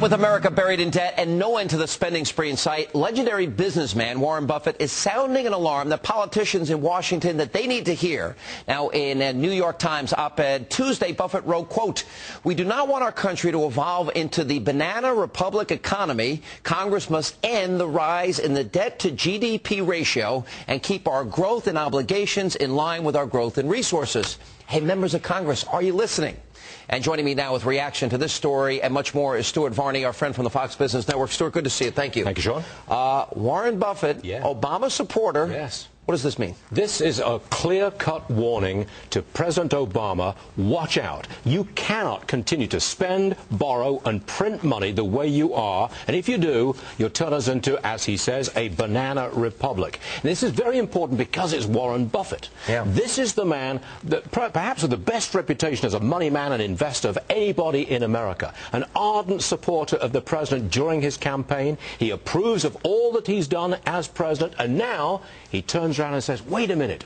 with America buried in debt and no end to the spending spree in sight, legendary businessman Warren Buffett is sounding an alarm that politicians in Washington that they need to hear. Now, in a New York Times op-ed Tuesday, Buffett wrote, quote, "We do not want our country to evolve into the banana republic economy. Congress must end the rise in the debt to GDP ratio and keep our growth and obligations in line with our growth and resources." Hey, members of Congress, are you listening? And joining me now with reaction to this story and much more is Stuart Varney, our friend from the Fox Business Network. Stuart, good to see you. Thank you. Thank you, Sean. Warren Buffett, Obama supporter. Yes. What does this mean? This is a clear-cut warning to President Obama. Watch out. You cannot continue to spend, borrow, and print money the way you are. And if you do, you'll turn us into, as he says, a banana republic. And this is very important because it's Warren Buffett. Yeah. This is the man that perhaps with the best reputation as a money man and investor of anybody in America. An ardent supporter of the president during his campaign. He approves of all that he's done as president. And now he turns around and says, wait a minute,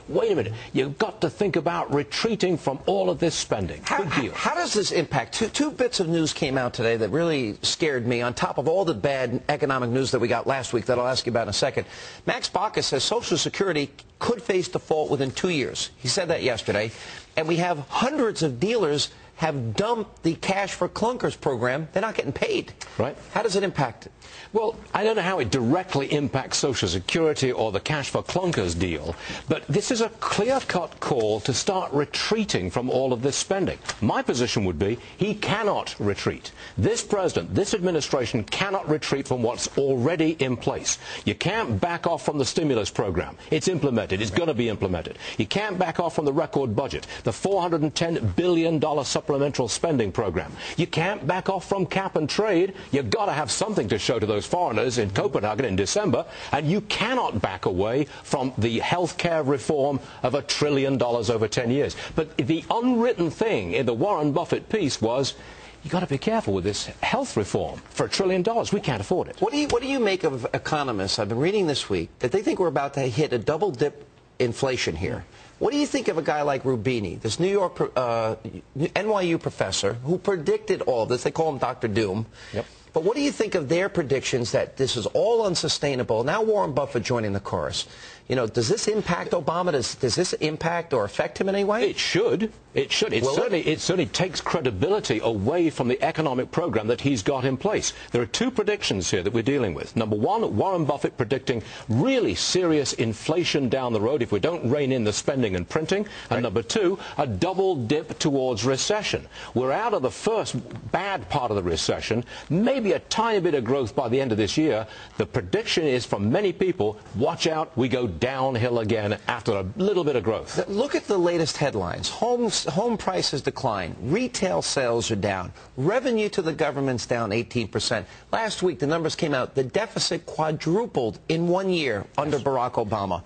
you've got to think about retreating from all of this spending. Big deal. How does this impact? Two bits of news came out today that really scared me, on top of all the bad economic news that we got last week that I'll ask you about in a second. Max Baucus says Social Security could face default within 2 years. He said that yesterday. And we have hundreds of dealers have dumped the Cash for Clunkers program. They're not getting paid. Right. How does it impact it? Well, I don't know how it directly impacts Social Security or the Cash for Clunkers deal, but this is a clear-cut call to start retreating from all of this spending. My position would be he cannot retreat. This president, this administration cannot retreat from what's already in place. You can't back off from the stimulus program. It's implemented. It's going to be implemented. You can't back off from the record budget, the $410 billion supplemental spending program. You can't back off from cap and trade. You've got to have something to show to those foreigners in Copenhagen in December, and you cannot back away from the health care reform of $1 trillion over 10 years. But the unwritten thing in the Warren Buffett piece was, you got to be careful with this health reform for $1 trillion. We can't afford it. What do you make of economists? I've been reading this week that they think we're about to hit a double dip inflation here. What do you think of a guy like Rubini, this New York NYU professor who predicted all of this? They call him Dr. Doom. Yep. But what do you think of their predictions that this is all unsustainable? Now Warren Buffett joining the chorus. You know, does this impact Obama? Does this impact or affect him in any way? It should. It should. It certainly takes credibility away from the economic program that he's got in place. There are two predictions here that we're dealing with. Number one, Warren Buffett predicting really serious inflation down the road if we don't rein in the spending and printing. And right. Number two, a double dip towards recession. We're out of the first bad part of the recession, maybe a tiny bit of growth by the end of this year. The prediction is from many people, watch out, we go downhill again after a little bit of growth. Look at the latest headlines. Home prices decline. Retail sales are down. Revenue to the government's down 18%. Last week, the numbers came out. The deficit quadrupled in 1 year under Barack Obama.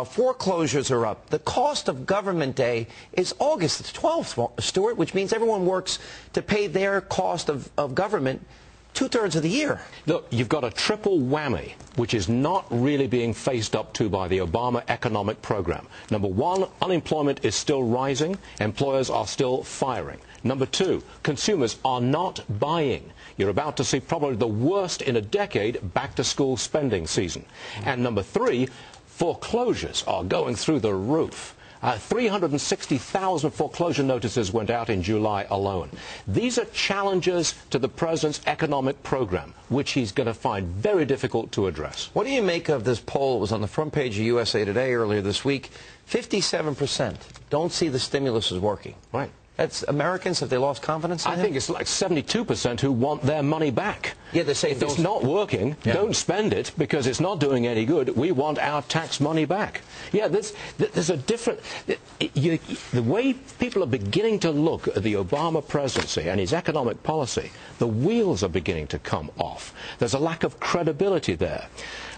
Foreclosures are up. The cost of government day is August the 12th, Stuart, which means everyone works to pay their cost of government two-thirds of the year. Look, you've got a triple whammy, which is not really being faced up to by the Obama economic program. Number one, unemployment is still rising. Employers are still firing. Number two, consumers are not buying. You're about to see probably the worst in a decade back-to-school spending season. And number three, foreclosures are going through the roof. 360,000 foreclosure notices went out in July alone. These are challenges to the president's economic program, which he's going to find very difficult to address. What do you make of this poll? It was on the front page of USA Today earlier this week. 57% don't see the stimulus is working. Right. That's Americans, have they lost confidence in I think it's like 72% who want their money back. Yeah, they say if it's not working, don't spend it because it's not doing any good. We want our tax money back. Yeah, there's a different... the way people are beginning to look at the Obama presidency and his economic policy, the wheels are beginning to come off. There's a lack of credibility there.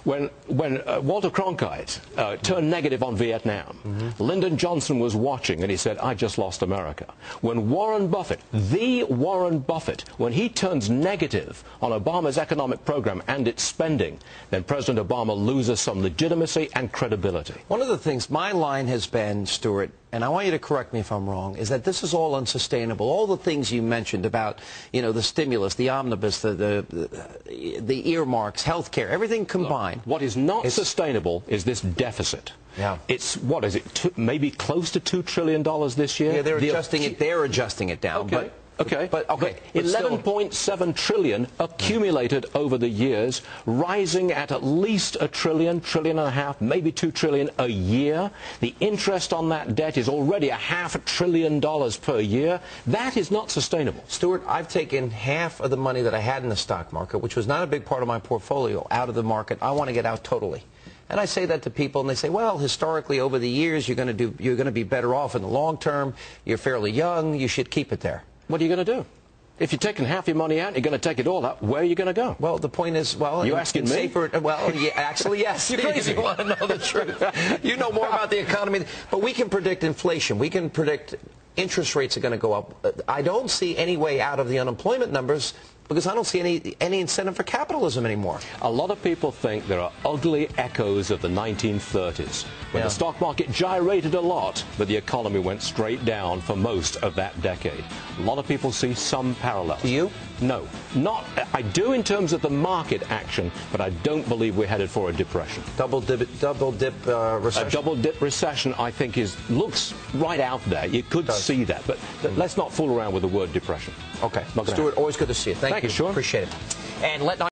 When Walter Cronkite turned negative on Vietnam, Lyndon Johnson was watching and he said, I just lost America. When Warren Buffett, the Warren Buffett, when he turns negative on Obama's economic program and its spending, then President Obama loses some legitimacy and credibility. One of the things, my line has been, Stuart, and I want you to correct me if I'm wrong, is that this is all unsustainable. All the things you mentioned about, you know, the stimulus, the omnibus, the earmarks, health care, everything combined. Look, what is not sustainable is this deficit. Yeah. It's, what is it, maybe close to $2 trillion this year? Yeah, they're adjusting it down. Okay. But 11.7 trillion accumulated over the years, rising at least $1 trillion, trillion and a half, maybe $2 trillion a year. The interest on that debt is already $500 billion per year. That is not sustainable. Stuart, I've taken half of the money that I had in the stock market, which was not a big part of my portfolio, out of the market. I want to get out totally. And I say that to people, and they say, well, historically, over the years, you're going to be better off in the long term. You're fairly young. You should keep it there. What are you going to do? If you're taking half your money out, you're going to take it all out, where are you going to go? Well, the point is, well... You asking me? Well, yeah, actually, yes. You're crazy. If you want to know the truth. You know more about the economy. But we can predict inflation. We can predict interest rates are going to go up. I don't see any way out of the unemployment numbers because I don't see any incentive for capitalism anymore. A lot of people think there are ugly echoes of the 1930s, when the stock market gyrated a lot, but the economy went straight down for most of that decade. A lot of people see some parallels. Do you? No. I do in terms of the market action, but I don't believe we're headed for a depression. Double dip recession? A double dip recession, I think, looks right out there. You could see that, but let's not fool around with the word depression. Okay. Stuart, always good to see you. Thank you. Sure. Appreciate it. And let